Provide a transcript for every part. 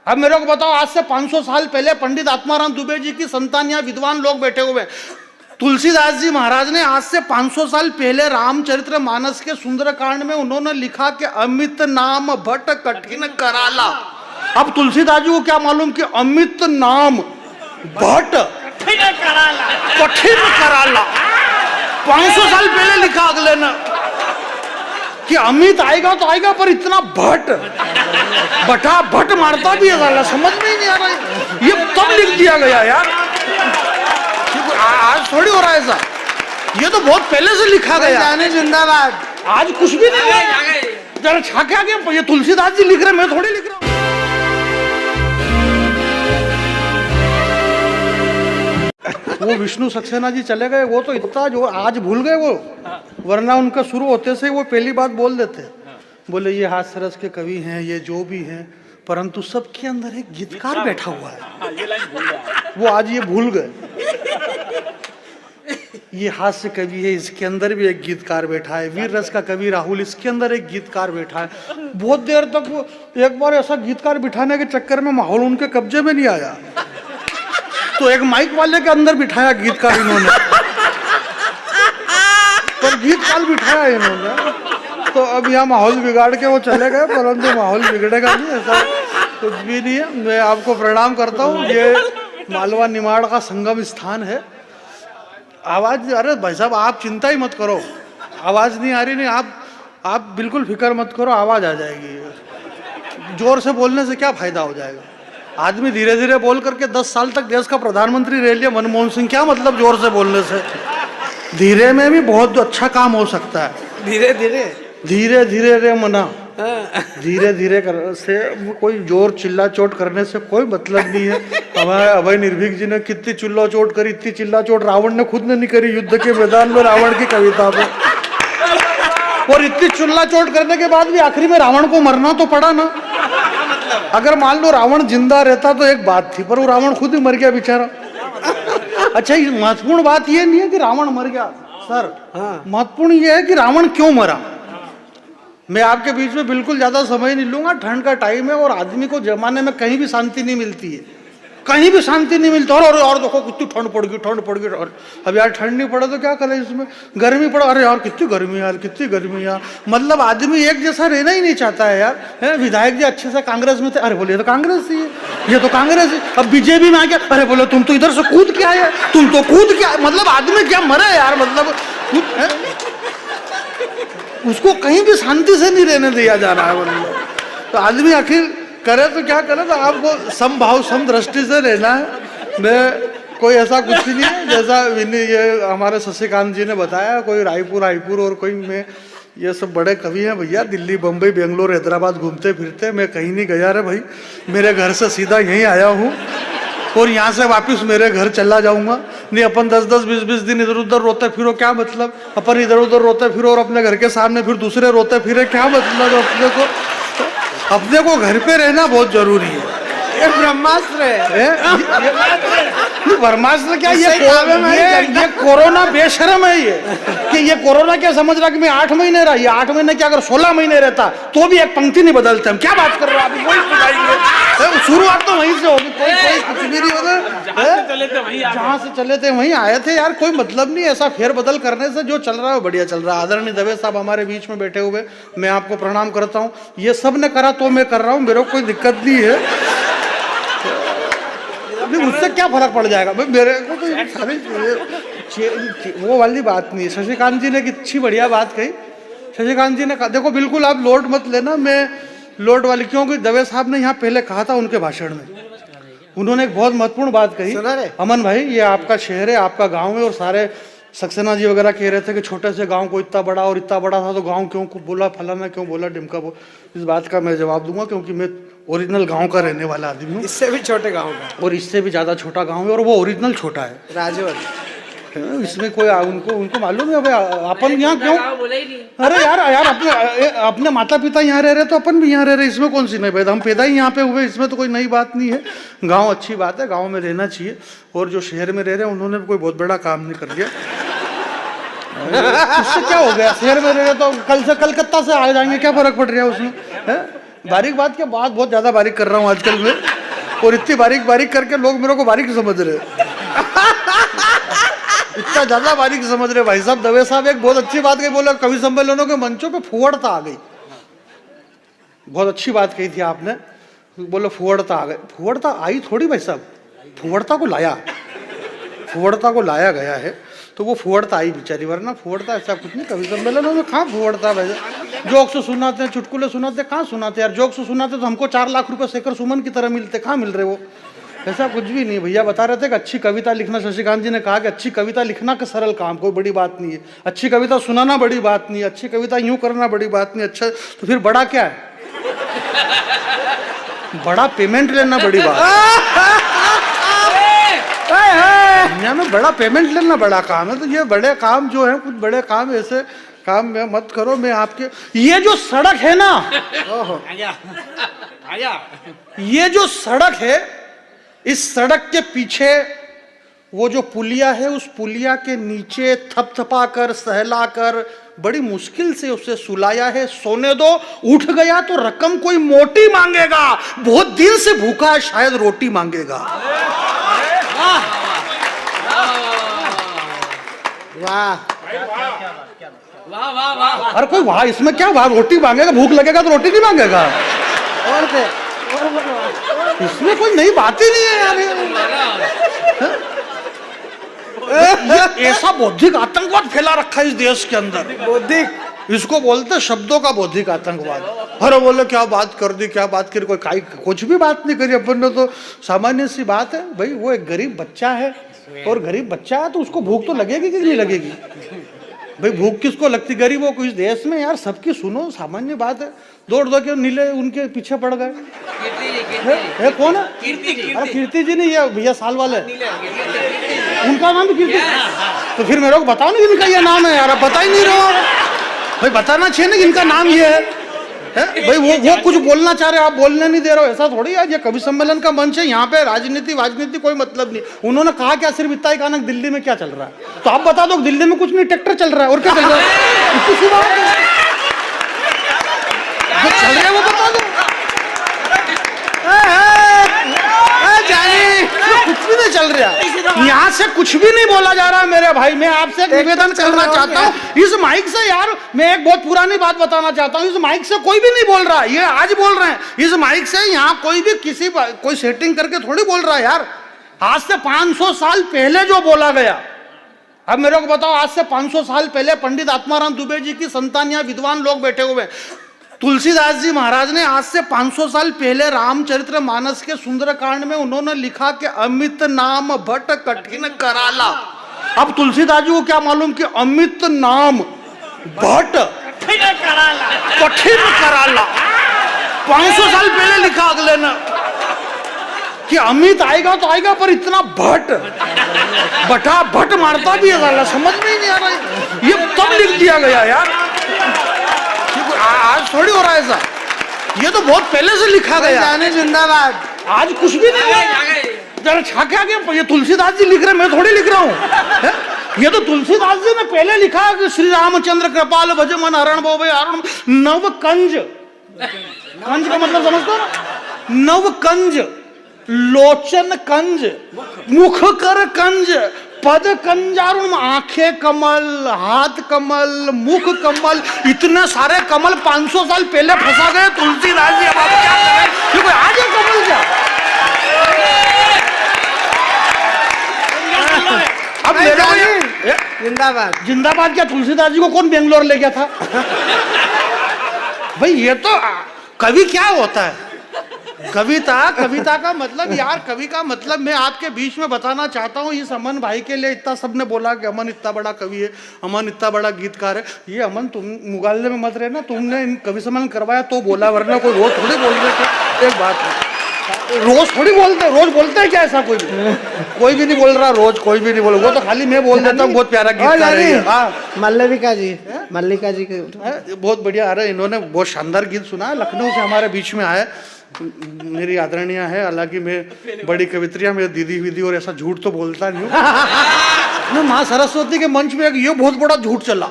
अब मेरे को बताओ, आज से 500 साल पहले पंडित आत्माराम दुबे जी की संतान यहाँ विद्वान लोग बैठे हुए हैं। तुलसीदास जी महाराज ने आज से 500 साल पहले रामचरित्र मानस के सुंदरकांड में उन्होंने लिखा कि अमित नाम भट्ट कठिन कराला। अब तुलसीदास जी को क्या मालूम कि अमित नाम भट्ट कठिन कराला 500 साल पहले लिखा अगले ने कि अमित आएगा तो आएगा, पर इतना भट्ट बटा भट्ट मारता भी है साला, समझ में ही नहीं आ रहा है। ये तब लिख दिया गया यार, आज थोड़ी हो रहा है ऐसा, ये तो बहुत पहले से लिखा गया। जाने जिंदाबाद, आज कुछ भी नहीं है, जरा छाके आगे ये तुलसीदास जी लिख रहे, मैं थोड़ी लिख रहा हूँ। वो विष्णु सक्सेना जी चले गए, वो तो इतना जो आज भूल गए वो, वरना उनका शुरू होते से वो पहली बात बोल देते, बोले ये हास्य रस के कवि हैं, ये जो भी हैं, परंतु सबके अंदर एक गीतकार बैठा हुआ है। वो आज ये भूल गए, ये हास्य कवि है, इसके अंदर भी एक गीतकार बैठा है। वीर रस का कवि राहुल, इसके अंदर एक गीतकार बैठा है। बहुत देर तक वो एक बार ऐसा गीतकार बिठाने के चक्कर में माहौल उनके कब्जे में नहीं आया, तो एक माइक वाले के अंदर बिठाया गीतकार इन्होंने, पर गीतकार बिठाया इन्होंने, तो अब यहाँ माहौल बिगाड़ के वो चले गए, परंतु माहौल बिगड़ेगा नहीं, ऐसा कुछ भी नहीं है। मैं आपको प्रणाम करता हूँ। ये मालवा निमाड़ का संगम स्थान है। आवाज, अरे भाई साहब आप चिंता ही मत करो, आवाज नहीं आ रही, नहीं आप बिल्कुल फिक्र मत करो, आवाज आ जाएगी। जोर से बोलने से क्या फायदा हो जाएगा? आदमी धीरे धीरे बोल करके 10 साल तक देश का प्रधानमंत्री रह लिया मनमोहन सिंह, क्या मतलब जोर से बोलने से? धीरे में भी बहुत अच्छा काम हो सकता है। धीरे धीरे रे मना, धीरे धीरे कर से कोई जोर चिल्ला चोट करने से कोई मतलब नहीं है। हमारे अभय निर्भीक जी ने कितनी चिल्ला चोट करी, इतनी चिल्ला चोट रावण ने खुद ने नहीं करी युद्ध के मैदान में रावण की कविता में, और इतनी चिल्ला चोट करने के बाद भी आखिरी में रावण को मरना तो पड़ा ना। अगर मान लो रावण जिंदा रहता तो एक बात थी, पर वो रावण खुद ही मर गया बेचारा। अच्छा, महत्वपूर्ण बात ये नहीं है कि रावण मर गया सर, महत्वपूर्ण ये है कि रावण क्यों मरा। मैं आपके बीच में बिल्कुल ज्यादा समय नहीं लूंगा, ठंड का टाइम है और आदमी को जमाने में कहीं भी शांति नहीं मिलती है, कहीं भी शांति नहीं मिलती। और देखो कितनी ठंड पड़ गई। और अब यार ठंड नहीं पड़े तो क्या करें, इसमें गर्मी पड़ा, अरे यार कितनी गर्मी यार, कितनी गर्मी यार। मतलब आदमी एक जैसा रहना ही नहीं चाहता है यार। है विधायक जी अच्छे से कांग्रेस में थे, अरे बोले तो कांग्रेस ही है, ये तो कांग्रेस है। अब बीजेपी में आ गया, अरे बोले तुम तो इधर से कूद के आए, तुम तो कूद के, मतलब आदमी क्या मरे यार, मतलब उसको कहीं भी शांति से नहीं रहने दिया जा रहा है। मतलब तो आदमी आखिर करे तो क्या करे, तो आपको समभाव सम दृष्टि से रहना है। मैं कोई ऐसा कुछ नहीं है, जैसा ये हमारे शशिकांत जी ने बताया, कोई रायपुर और कोई मैं, ये सब बड़े कवि हैं भैया, दिल्ली बम्बई बेंगलोर हैदराबाद घूमते फिरते, मैं कहीं नहीं गया रे भाई, मेरे घर से सीधा यहीं आया हूँ और यहाँ से वापस मेरे घर चला जाऊंगा। नहीं अपन 10-10 20-20 दिन इधर उधर रोते फिरो, क्या मतलब? अपन इधर उधर रोते फिरो और अपने घर के सामने फिर दूसरे रोते फिरे, क्या मतलब? अपने को घर पे रहना बहुत जरूरी है। ये ब्रह्मास्त्र है, ब्रह्मास्त्र क्या, ये कोरोना बेशरम है ये, कि ये कोरोना क्या समझ रहा कि मैं 8 महीने रहा, ये 8 महीने क्या अगर 16 महीने रहता तो भी एक पंक्ति नहीं बदलते हम। क्या बात कर रहे हो आप? वही शुरुआत तो वहीं से होगी, कोई कुछ भी नहीं होगा, जहाँ से चले थे वहीं आए थे यार, कोई मतलब नहीं। ऐसा फेर बदल करने से जो चल रहा है बढ़िया चल रहा है। आदरणीय दवे साहब हमारे बीच में बैठे हुए, मैं आपको प्रणाम करता हूँ। ये सब ने करा तो मैं कर रहा हूँ, मेरे को कोई दिक्कत नहीं है, मुझसे क्या फर्क पड़ जाएगा मेरे को तो सारी वो वाली बात नहीं है। शशिकांत जी ने एक अच्छी बढ़िया बात कही। शशिकांत जी ने कहा, देखो बिल्कुल आप लोड मत लेना, मैं लोड वाली, क्योंकि दवे साहब ने यहाँ पहले कहा था उनके भाषण में, उन्होंने एक बहुत महत्वपूर्ण बात कही। अमन भाई, ये आपका शहर है, आपका गाँव है, और सारे सक्सेना जी वगैरह कह रहे थे कि छोटे से गांव को इतना बड़ा, और इतना बड़ा था तो गांव क्यों बोला, फलाना क्यों बोला, ढिमका बोला। इस बात का मैं जवाब दूंगा, क्योंकि मैं ओरिजिनल गांव का रहने वाला आदमी हूँ। इससे भी छोटे गांव का, और इससे भी ज़्यादा छोटा गांव है, और वो ओरिजिनल छोटा है, राजौर। इसमें कोई उनको मालूम है अपन यहाँ क्यों? अरे यार अपने माता पिता यहाँ रह रहे तो अपन भी यहाँ रह रहे, इसमें कौन सी नई बात? हम पैदा ही यहाँ पे हुए, इसमें तो कोई नई बात नहीं है। गाँव अच्छी बात है, गाँव में रहना चाहिए। और जो शहर में रह रहे हैं उन्होंने भी कोई बहुत बड़ा काम नहीं कर दिया। उससे क्या हो गया, शहर में रह रहे तो कल से कलकत्ता से आ जाएंगे, क्या फर्क पड़ रहा है उसमें? है बारीक बात के बाद बहुत ज्यादा बारीक कर रहा हूँ आजकल में। और इतनी बारीक बारीक करके लोग मेरे को बारीक समझ रहे इतना ज्यादा बारीक समझ रहे भाई साहब। दवे साहब एक बहुत अच्छी बात कही, बोला कवि सम्मेलनों के मंचों पे फुहड़ता आ गई। बहुत अच्छी बात कही थी आपने, बोलो फुहड़ता आ गई। फुहड़ता आई थोड़ी भाई साहब, फुहड़ता को लाया गया है, तो वो फुहड़ता आई बेचारी, वरना फुहड़ता ऐसा कुछ नहीं। कवि सम्मेलनों में कहाँ फुहड़ता भाई, जोक्स सुनाते हैं, चुटकुले सुनाते हैं, कहाँ सुनाते यार। जोक्स सुनाते तो हमको 4 लाख रुपए शेखर सुमन की तरह मिलते, कहाँ मिल रहे वो, ऐसा कुछ भी नहीं। भैया बता रहे थे कि अच्छी कविता लिखना, शशिकांत जी ने कहा कि अच्छी कविता लिखना का सरल काम, कोई बड़ी बात नहीं है। अच्छी कविता सुनाना बड़ी बात नहीं है, अच्छी कविता यूं करना बड़ी बात नहीं। अच्छा तो फिर बड़ा क्या है, बड़ा पेमेंट लेना बड़ी बात दुनिया में, बड़ा पेमेंट लेना बड़ा काम है। तो ये बड़े काम जो है, कुछ बड़े काम ऐसे काम में मत करो। मैं आपके ये जो सड़क है ना, ये जो सड़क है, इस सड़क के पीछे वो जो पुलिया है, उस पुलिया के नीचे थपथपा कर सहला कर बड़ी मुश्किल से उसे सुलाया है। सोने दो, उठ गया तो रकम कोई मोटी मांगेगा, बहुत दिन से भूखा है शायद रोटी मांगेगा। वाह वाह वाह वाह। अरे कोई वाह, इसमें क्या वाह, रोटी मांगेगा, भूख लगेगा तो रोटी नहीं मांगेगा, और क्या? इसमें कोई नई बात ही नहीं है यार। ये ऐसा बौद्धिक आतंकवाद फैला रखा है इस देश के अंदर, बौद्धिक, इसको बोलते शब्दों का बौद्धिक आतंकवाद। अरे बोले क्या बात कर दी, क्या बात करी, कोई कुछ भी बात नहीं करी अपन ने, तो सामान्य सी बात है भाई। वो एक गरीब बच्चा है, और गरीब बच्चा है तो उसको भूख तो लगेगी कि नहीं लगेगी भाई। भूख किसको लगती, गरीबों को इस देश में यार। सबकी सुनो, सामान्य बात है। दौड़ दौड़ के नीले उनके पीछे पड़ गए। है कौन है? अरे कीर्ति जी नहीं, ये भैया साल वाले, उनका नाम भी कीर्ति। तो फिर मेरे को बताओ ना इनका ये नाम है यार, आप बता ही नहीं रहे हो भाई। बताना चाहिए ना कि इनका नाम ये है भाई। वो कुछ बोलना चाह रहे हो, आप बोलने नहीं दे रहे हो, ऐसा थोड़ी है। ये कवि सम्मेलन का मंच है, यहाँ पे राजनीति कोई मतलब नहीं। उन्होंने कहा क्या, सिर्फ इतना ही कहा ना दिल्ली में क्या चल रहा है, तो आप बता दो दिल्ली में कुछ नहीं, ट्रैक्टर चल रहा है, और क्या चल रहा है, इतनी सी बात है। जो चल रहा है वो बता दो। कुछ भी नहीं चल रहा, यहाँ से कुछ भी नहीं बोला जा रहा है मेरे भाई। मैं आपसे एक निवेदन करना चाहता हूँ, इस माइक से यार, मैं एक बहुत पुरानी बात बताना चाहता हूँ। इस माइक से कोई भी नहीं बोल रहा, ये आज बोल रहे हैं। इस माइक से यहाँ कोई भी कोई सेटिंग करके थोड़ी बोल रहा है यार। आज से 500 साल पहले जो बोला गया, अब मेरे को बताओ, आज से 500 साल पहले पंडित आत्माराम दुबे जी की संतान, यहाँ विद्वान लोग बैठे हुए, तुलसीदास जी महाराज ने आज से 500 साल पहले रामचरित्र मानस के सुंदरकांड में उन्होंने लिखा कि अमित नाम भट कठिन कराला। अब तुलसीदास जी को क्या मालूम कि अमित नाम भट कठिन कराला 500 साल पहले लिखा अगले ने कि अमित आएगा तो आएगा, पर इतना भट बटा भट मारता भी है, समझ में ही नहीं आ रहा। ये तब लिख दिया गया यार, आज थोड़ी हो रहा है ऐसा, ये तो बहुत पहले से लिखा गया। जाने जिंदाबाद। आज कुछ भी नहीं है, जरा छाके आगे। ये तुलसीदास जी लिख रहे, मैं थोड़ी लिख रहा हूँ। ये तो तुलसीदास जी ने पहले लिखा कि श्री रामचंद्र कृपाल भज मन हरण बोवे अरुण नव कंज। कंज का मतलब समझते हो ना, नव कंज, लोचन कंज, मुख कर कंज, पद कंजारुण, आंखें कमल, हाथ कमल, मुख कमल, इतने सारे कमल 500 साल पहले फंसा गए तुलसीदास जी। अब आप क्या करें, क्योंकि आज ये कमल क्या, अब जिंदाबाद जिंदाबाद क्या, तुलसीदास जी को कौन बेंगलोर ले गया था भाई। ये तो कवि क्या होता है, कविता का मतलब यार, कवि का मतलब मैं आपके बीच में बताना चाहता हूँ। इस अमन भाई के लिए इतना सबने बोला कि अमन इतना बड़ा कवि है, अमन इतना बड़ा गीतकार है। ये अमन तुम मुगालने में मत रहना, तुमने इन कवि सम्मेलन करवाया तो बोला, वरना कोई रोज थोड़ी बोल रहे थे। एक बात है, रोज थोड़ी बोलते, रोज बोलते हैं क्या ऐसा, कोई भी नहीं बोल रहा रोज, कोई भी नहीं बोल, वो तो खाली मैं बोल देता हूँ। बहुत प्यारा गीतकार है। मल्लिका जी के बहुत बढ़िया। अरे इन्होंने बहुत शानदार गीत सुना है, लखनऊ से हमारे बीच में आए, मेरी आदरणीय है। हालांकि मैं बड़ी कवित्रियां, मेरी दीदी विदी, और ऐसा झूठ तो बोलता नहीं हूँ। माँ सरस्वती के मंच में ये बहुत बड़ा झूठ चला,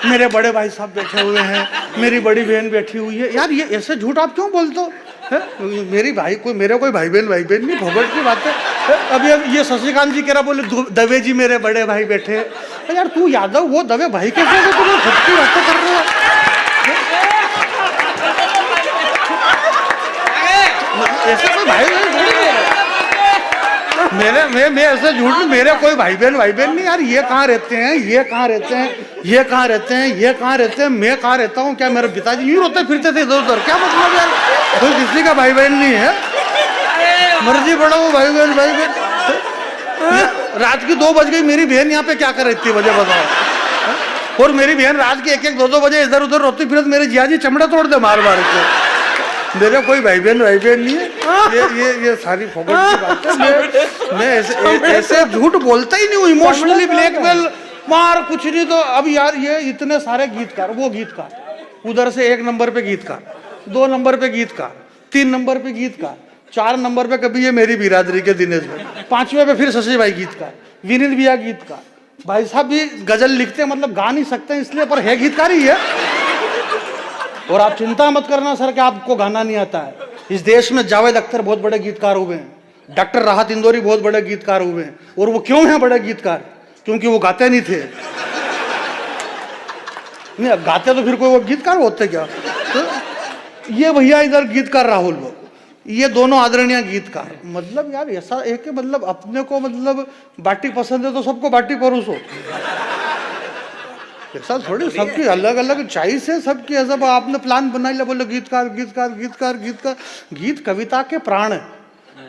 मेरे बड़े भाई साहब बैठे हुए हैं, मेरी बड़ी बहन बैठी हुई है। यार ये ऐसे झूठ आप क्यों बोलते हो? मेरी भाई कोई मेरे कोई भाई बहन नहीं, भगत की बात है। अभी अब ये शशिकांत जी कह रहा, बोले दवे जी मेरे बड़े भाई बैठे। यार तू यादव, वो दवे भाई कैसे हो, तुम खुद की बातें कर रहे हो। ऐसे कोई भाई बहन थोड़ी है मेरे, मैं ऐसे झूठ नहीं, मेरे कोई भाई बहन नहीं यार। ये कहाँ रहते हैं, ये कहाँ रहते हैं, ये कहाँ रहते हैं, ये कहाँ रहते हैं, मैं कहाँ रहता हूँ? क्या मेरे पिताजी यूं रोते फिरते थे इधर उधर? क्या मतलब यार, कोई किसी का भाई बहन नहीं है, मर्जी पड़ा वो भाई बहन। रात की 2 बज गई, मेरी बहन यहाँ पे क्या कर रही थी मुझे बताओ। और मेरी बहन रात के 1-1, 2-2 बजे इधर उधर रोती फिरत, मेरे जियाजी चमड़ा तोड़ दे मार के। मेरे कोई भाई बहन नहीं है। ये सारी फोकट की बात है। मैं ऐसे झूठ बोलता ही नहीं हूँ। इमोशनली ब्लैकमेल मार कुछ नहीं। तो अब यार ये इतने सारे गीतकार, वो गीतकार उधर से 1 नंबर पे गीतकार, 2 नंबर पे गीतकार, 3 नंबर पे गीतकार, 4 नंबर पे कभी ये मेरी बिरादरी के दिनेश भाई, 5वें पे फिर शशि भाई गीतकार, विनीत भैया गीतकार। भाई साहब भी गजल लिखते हैं, मतलब गा नहीं सकते इसलिए, पर है गीतकार ही है। और आप चिंता मत करना सर कि आपको गाना नहीं आता है। इस देश में जावेद अख्तर बहुत बड़े गीतकार हुए हैं, डॉक्टर राहत इंदौरी बहुत बड़े गीतकार हुए हैं। और वो क्यों हैं बड़े गीतकार? क्योंकि वो गाते नहीं थे। नहीं, गाते तो फिर कोई वो गीतकार होते क्या? तो ये भैया इधर गीतकार राहुल, ये दोनों आदरणीय गीतकार। मतलब यार ऐसा है कि मतलब अपने को मतलब बाटी पसंद है तो सबको बाटी परोसो, ऐसा थोड़ी। सबकी अलग अलग चॉइस है सबकी। ऐसा आपने प्लान बना लिया, बोले गीतकार गीतकार गीतकार गीतकार। गीत कविता के प्राण है,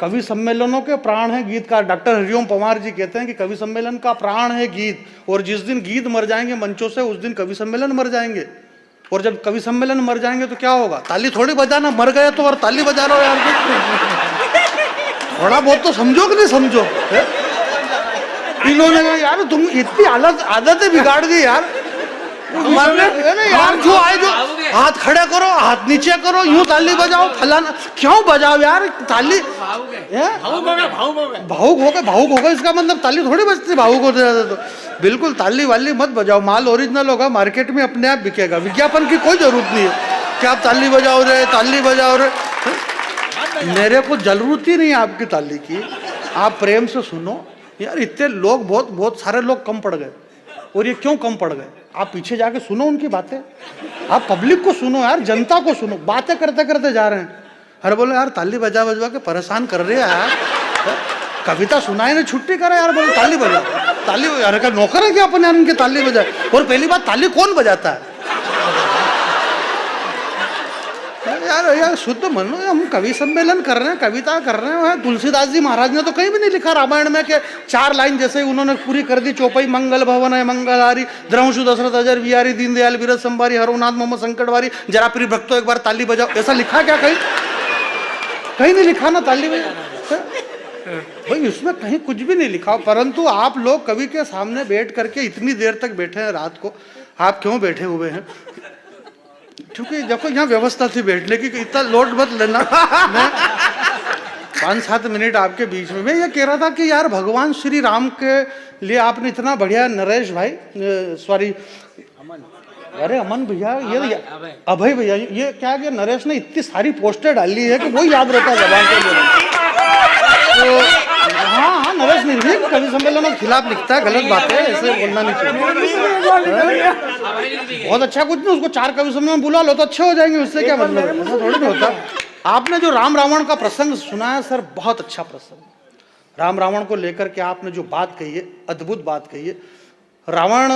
कवि सम्मेलनों के प्राण है गीतकार। डॉक्टर हरिओम पवार जी कहते हैं कि कवि सम्मेलन का प्राण है गीत, और जिस दिन गीत मर जाएंगे मंचों से, उस दिन कवि सम्मेलन मर जाएंगे। और जब कवि सम्मेलन मर जाएंगे तो क्या होगा? ताली थोड़ी बजाना, मर गए तो और ताली बजा रहे हो यार। थोड़ा बहुत तो समझो कि नहीं समझो। इन्होंने यार तुम इतनी आदतें बिगाड़ दी यार। यार जो आए जो हाथ खड़े करो, हाथ नीचे करो, यूं ताली बजाओ, फलाना क्यों बजाओ यार ताली? भावुक हो गए इसका मतलब ताली थोड़ी बजती भावुक होते जाते। तो बिल्कुल ताली वाली मत बजाओ। माल ओरिजिनल होगा, मार्केट में अपने आप बिकेगा। विज्ञापन की कोई जरूरत नहीं है कि आप ताली बजाओ रे, ताली बजाओ रे। मेरे को जरूरत ही नहीं है आपकी ताली की। आप प्रेम से सुनो यार। इतने लोग बहुत सारे लोग कम पड़ गए। और ये क्यों कम पड़ गए? आप पीछे जाके सुनो उनकी बातें, आप पब्लिक को सुनो यार, जनता को सुनो। बातें करते करते जा रहे हैं। अरे बोले यार ताली बजा के परेशान कर रहे हैं यार। कविता सुनाए ना, छुट्टी करे यार। बोले ताली बजा, ताली यार का नौकर है क्या अपन यार उनके ताली बजाए? और पहली बात ताली कौन बजाता है यार शुद्ध मनो। हम कवि सम्मेलन कर रहे हैं, कविता कर रहे हैं। तुलसीदास जी महाराज ने तो कहीं भी नहीं लिखा रामायण में कि 4 लाइन जैसे ही उन्होंने पूरी कर दी। चौपाई मंगल भवन है मंगलहारी, द्रंशु दशरथ अजर विहारी, दीनदयाल बीरज संभारी, हरनाथ मोहम्मद संकटवारी, जरा प्रिय भक्तों एक बार ताली बजाओ। ऐसा लिखा क्या कहीं? कहीं नहीं लिखा ना ताली बजाओ भाई, इसमें कहीं कुछ भी नहीं लिखा। परंतु आप लोग कवि के सामने बैठ करके इतनी देर तक बैठे हैं रात को। आप क्यों बैठे हुए हैं? क्योंकि देखो यहाँ व्यवस्था थी बैठने की, इतना लोड मत लेना। मैं 5-7 मिनट आपके बीच में मैं ये कह रहा था कि यार भगवान श्री राम के लिए आपने इतना बढ़िया, नरेश भाई सॉरी अरे अमन भैया, ये अभय भैया, ये क्या कि नरेश ने इतनी सारी पोस्टर डाली है कि वो याद रहता है जबान के। तो हाँ नरेश निर्भीक कवि सम्मेलन के खिलाफ लिखता है, गलत बात है, ऐसे बोलना नहीं चाहिए। बहुत अच्छा, कुछ नहीं, उसको 4 कवि सम्मेलन बुला लो तो अच्छे हो जाएंगे, उससे क्या मतलब है? ऐसा थोड़ी नहीं होता। आपने जो राम रावण का प्रसंग सुनाया सर, बहुत अच्छा प्रसंग। राम रावण को लेकर के आपने जो बात कही है, अद्भुत बात कही है। रावण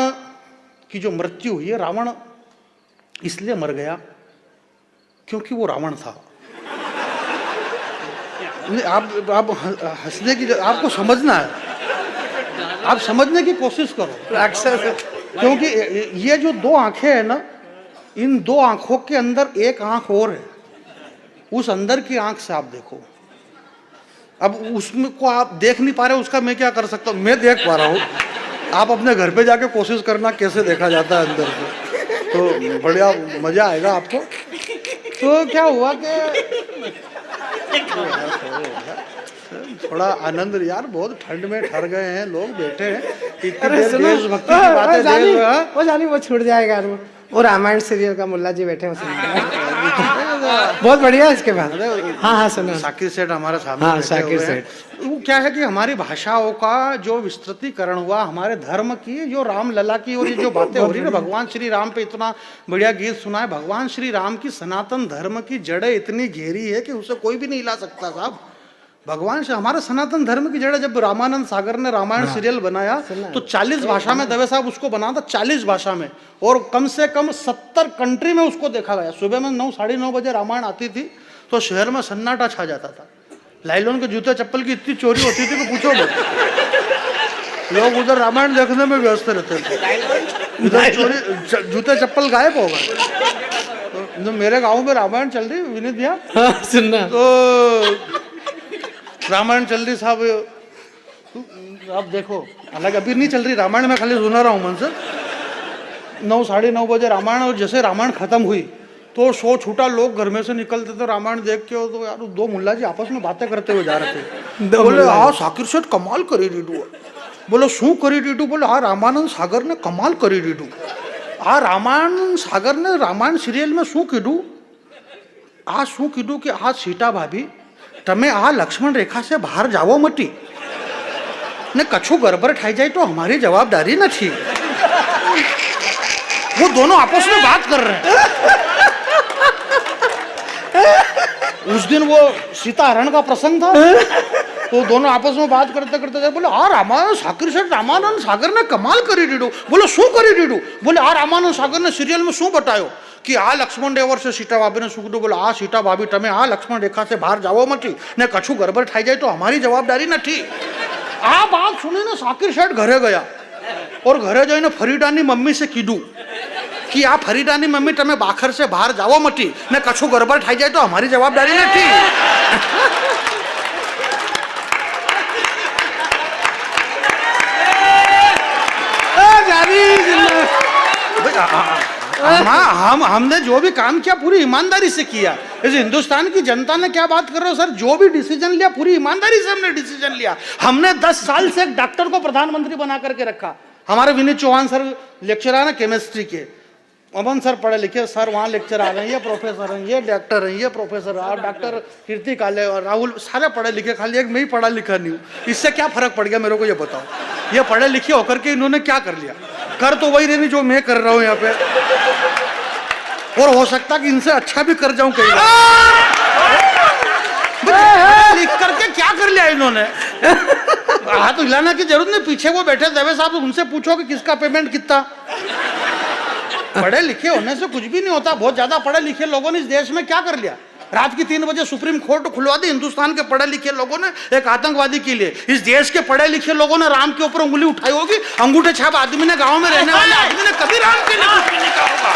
की जो मृत्यु हुई है, रावण इसलिए मर गया क्योंकि वो रावण था। आप हंसने की, आपको समझना है, आप समझने की कोशिश करो। क्योंकि ये जो 2 आंखें हैं ना, इन 2 आंखों के अंदर एक आंख और है। उस अंदर की आंख से आप देखो। अब उसमें को आप देख नहीं पा रहे, उसका मैं क्या कर सकता हूँ? मैं देख पा रहा हूँ, आप अपने घर पे जाके कोशिश करना कैसे देखा जाता है अंदर से, तो बढ़िया मजा आएगा आपको। तो क्या हुआ कि थोड़ा आनंद यार, बहुत ठंड में ठहर गए हैं लोग, बैठे हैं, इतनी देशभक्ति की बातें वो छूट जाएगा। वो रामायण सीरियल का मुल्ला जी बैठे हैं सुनने। बहुत बढ़िया है इसके बाद। हाँ हाँ सुनो। शाकिर सेठ हमारे सामने हाँ, बैठे शाकिर हुए हैं। वो क्या है कि हमारी भाषाओं का जो विस्तृतीकरण हुआ, हमारे धर्म की जो रामलला की और ये जो बातें हो रही है, भगवान श्री राम पे इतना बढ़िया गीत सुना है। भगवान श्री राम की सनातन धर्म की जड़ें इतनी गहरी है कि उसे कोई भी नहीं हिला सकता साहब। भगवान से हमारे सनातन धर्म की जड़ें, जब रामानंद सागर ने रामायण सीरियल बनाया तो 40 भाषा में दवे साहब उसको बना था, 40 भाषा में, और कम से कम 70 कंट्री में उसको देखा गया। सुबह में 9 साढ़े 9 बजे रामायण आती थी तो शहर में सन्नाटा छा जाता था। लाइलॉन के जूते चप्पल की इतनी चोरी होती थी कि पूछो मत। लोग उधर रामायण देखने में व्यस्त रहते थे, इधर चोरी जूते चप्पल गायब हो गए। तो मेरे गाँव में रामायण चल रही विनीत भैया, हाँ, सुनना तो रामायण चल रही साहब, आप देखो, हालांकि अभी नहीं चल रही रामायण, मैं खाली सुना रहा हूँ मन से। 9 साढ़े 9 बजे रामायण, और जैसे रामायण खत्म हुई तो शो छूटा, लोग घर में से निकलते थे रामायण देख के। तो यार 2 मुल्ला जी आपस में बातें करते हुए जा रहे थे। बोले हाँ शाकिर सेठ कमाल करी डीडू। बोलो शू करी डीडू? बोले हाँ रामानंद सागर ने कमाल करी डीडू। आ रामायण सागर ने रामायण सीरियल में शू कीधु? आ शू कीधु कि आ सीता भाभी तमे आ लक्ष्मण रेखा से बाहर जाओ मटी ने कछु गड़बड़ ठाई जाए तो हमारी जवाबदारी न थी। वो दोनों आपस में बात कर रहे हैं। उस दिन वो सीता हरण का प्रसंग था, तो दोनों आपस में बात करते करते बोले हाँ रामानंद सागर से रामानंद सागर ने कमाल करी डीडू। बोले शू करी डीडू? बोले हाँ रामानंद सागर ने सीरियल में शू बतायो कि आ लक्ष्मण रेवर से सीता भाभी ने शू कीधु? बोला आ सीता भाभी तमे आ लक्ष्मण रेखा से बाहर जाओ मती ने कछु गड़बड़ ठाई जाए तो हमारी जवाबदारी न थी। आ बात सुनी ने शाकिर सेठ घरे गया, और घरे जाइने फरीदानी मम्मी से कीधु कि आ फरीदानी मम्मी तमे बाखर से बाहर जाओ मती ने कछु गड़बड़ ठाई जाए तो हमारी जवाबदारी न थी। हमने जो भी काम किया पूरी ईमानदारी से किया। इस हिंदुस्तान की जनता ने क्या बात कर रहे हो सर? जो भी डिसीजन लिया पूरी ईमानदारी से हमने डिसीजन लिया। हमने 10 साल से एक डॉक्टर को प्रधानमंत्री बना करके रखा। हमारे विनीत चौहान सर लेक्चर है ना केमिस्ट्री के, अमन सर पढ़े लिखे सर वहाँ लेक्चर आ रहे हैं, ये प्रोफेसर हैं, ये डॉक्टर हैं, ये प्रोफेसर और डॉक्टर कीर्ति काले और राहुल सारे पढ़े लिखे, खाली एक मैं ही पढ़ा लिखा नहीं हूँ। इससे क्या फर्क पड़ गया मेरे को ये बताओ? ये पढ़े लिखे होकर के इन्होंने क्या कर लिया? कर तो वही रही जो मैं कर रहा हूँ यहाँ पे, और हो सकता कि इनसे अच्छा भी कर जाऊं कई बार। लिख करके क्या कर लिया इन्होंने? हाथ हिलाने की जरूरत नहीं, पीछे वो बैठे दवे साहब, उनसे पूछो कि किसका पेमेंट कितना। पढ़े लिखे होने से कुछ भी नहीं होता। बहुत ज्यादा पढ़े लिखे लोगों ने इस देश में क्या कर लिया? रात की 3 बजे सुप्रीम कोर्ट खुलवा दी हिंदुस्तान के पढ़े लिखे लोगों ने एक आतंकवादी के लिए। इस देश के पढ़े लिखे लोगों ने राम के ऊपर उंगली उठाई होगी? अंगूठे छाप आदमी ने, गांव में रहने वाले आदमी ने कभी राम के लिए कुछ नहीं कहा होगा।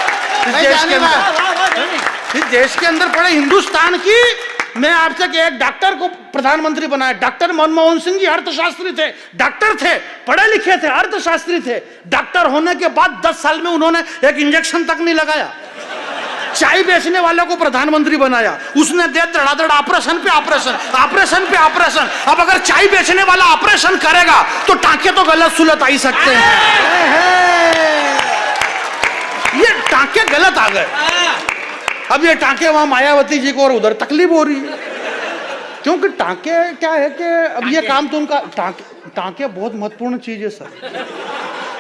इस देश के अंदर पढ़े हिंदुस्तान की, मैं आपसे कि एक डॉक्टर को प्रधानमंत्री बनाया। डॉक्टर मनमोहन सिंह जी अर्थशास्त्री थे, डॉक्टर थे, पढ़े लिखे थे, अर्थशास्त्री थे। डॉक्टर होने के बाद 10 साल में उन्होंने एक इंजेक्शन तक नहीं लगाया। चाय बेचने वाले को प्रधानमंत्री बनाया, उसने दे धड़ाधड़ ऑपरेशन पे ऑपरेशन, ऑपरेशन पे ऑपरेशन। अब अगर चाय बेचने वाला ऑपरेशन करेगा तो टांके तो गलत सुलत आ ही सकते हैं। ये टांके गलत आ गए। अब ये टांके वहां मायावती जी को और उधर तकलीफ हो रही है, क्योंकि टांके क्या है कि अब ये काम तो उनका, टांके बहुत महत्वपूर्ण चीज है सर।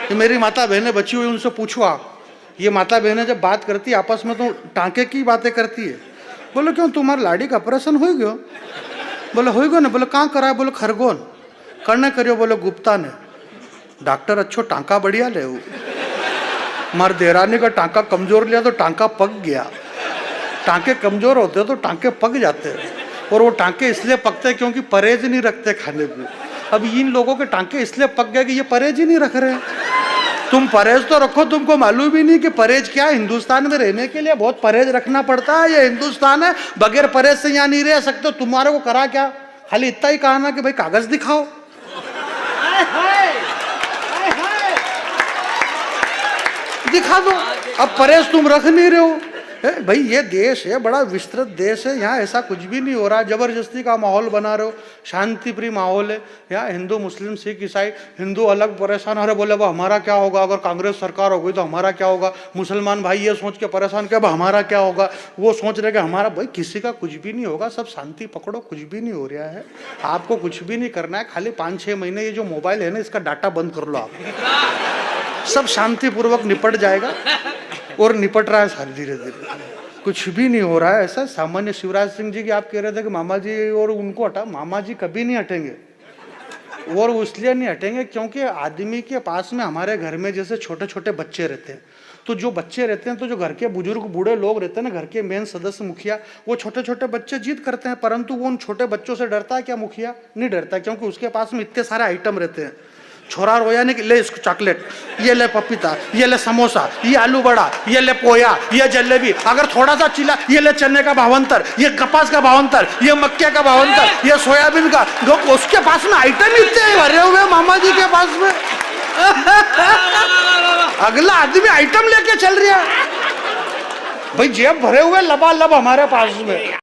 कि मेरी माता बहनें बची हुई, उनसे पूछो आप, ये माता बहनें जब बात करती है आपस में तो टांके की बातें करती है। बोलो क्यों तुम्हारे लाड़ी का ऑपरेशन हो गयो? बोले हो गयो ना। बोले कहाँ करा है? बोले खरगोन करने करियो। बोले गुप्ता ने। डॉक्टर अच्छो टांका बढ़िया ले। मार देरानी का टांका कमजोर लिया तो टांका पक गया। टांके कमजोर होते तो टांके पक जाते हैं, और वो टांके इसलिए पकते हैं क्योंकि परहेज नहीं रखते खाने पे। अब इन लोगों के टांके इसलिए पक गए कि ये परहेज ही नहीं रख रहे। तुम परहेज तो रखो, तुमको मालूम ही नहीं कि परहेज क्या है। हिंदुस्तान में रहने के लिए बहुत परहेज रखना पड़ता है। ये हिंदुस्तान है, बगैर परहेज से यहाँ नहीं रह सकते। तुम्हारे को करा क्या? खाली इतना ही कहा ना कि भाई कागज दिखाओ। दिखा दो। अब परहेज तुम रख नहीं रहे हो। भाई ये देश है, बड़ा विस्तृत देश है, यहाँ ऐसा कुछ भी नहीं हो रहा। जबरदस्ती का माहौल बना रहे हो। शांति प्रिय माहौल है। यहाँ हिंदू मुस्लिम सिख ईसाई, हिंदू अलग परेशान, अरे बोले वो हमारा क्या होगा अगर कांग्रेस सरकार हो गई तो हमारा क्या होगा। मुसलमान भाई ये सोच के परेशान कि अब हमारा क्या होगा, वो सोच रहे कि हमारा, भाई किसी का कुछ भी नहीं होगा, सब शांति पकड़ो, कुछ भी नहीं हो रहा है। आपको कुछ भी नहीं करना है, खाली 5-6 महीने ये जो मोबाइल है ना इसका डाटा बंद कर लो आप, सब शांतिपूर्वक निपट जाएगा। और निपट रहा है सारे धीरे धीरे, कुछ भी नहीं हो रहा है ऐसा। सामान्य शिवराज सिंह जी की आप कह रहे थे कि मामा जी और उनको हटा, मामा जी कभी नहीं हटेंगे। और इसलिए नहीं हटेंगे क्योंकि आदमी के पास में, हमारे घर में जैसे छोटे छोटे बच्चे रहते हैं, तो जो बच्चे रहते हैं, तो जो घर के बुजुर्ग बूढ़े लोग रहते हैं ना, घर के मेन सदस्य मुखिया, वो छोटे छोटे बच्चे जिद करते हैं, परंतु वो उन छोटे बच्चों से डरता है क्या मुखिया? नहीं डरता, क्योंकि उसके पास में इतने सारे आइटम रहते हैं। छोरा रोया नहीं कि ले इसको चॉकलेट, ये ले पपीता, ये ले समोसा, ये आलू बड़ा, ये ले पोया, ये जलेबी, अगर थोड़ा सा चिल्ला ये ले चने का भावंतर, ये कपास का भावंतर, ये मक्के का भावंतर, ये सोयाबीन का। उसके पास में आइटम इतने भरे हुए मामा जी के पास में, अगला आदमी आइटम लेके चल रहा है। भाई जेब भरे हुए लबालब हमारे पास में।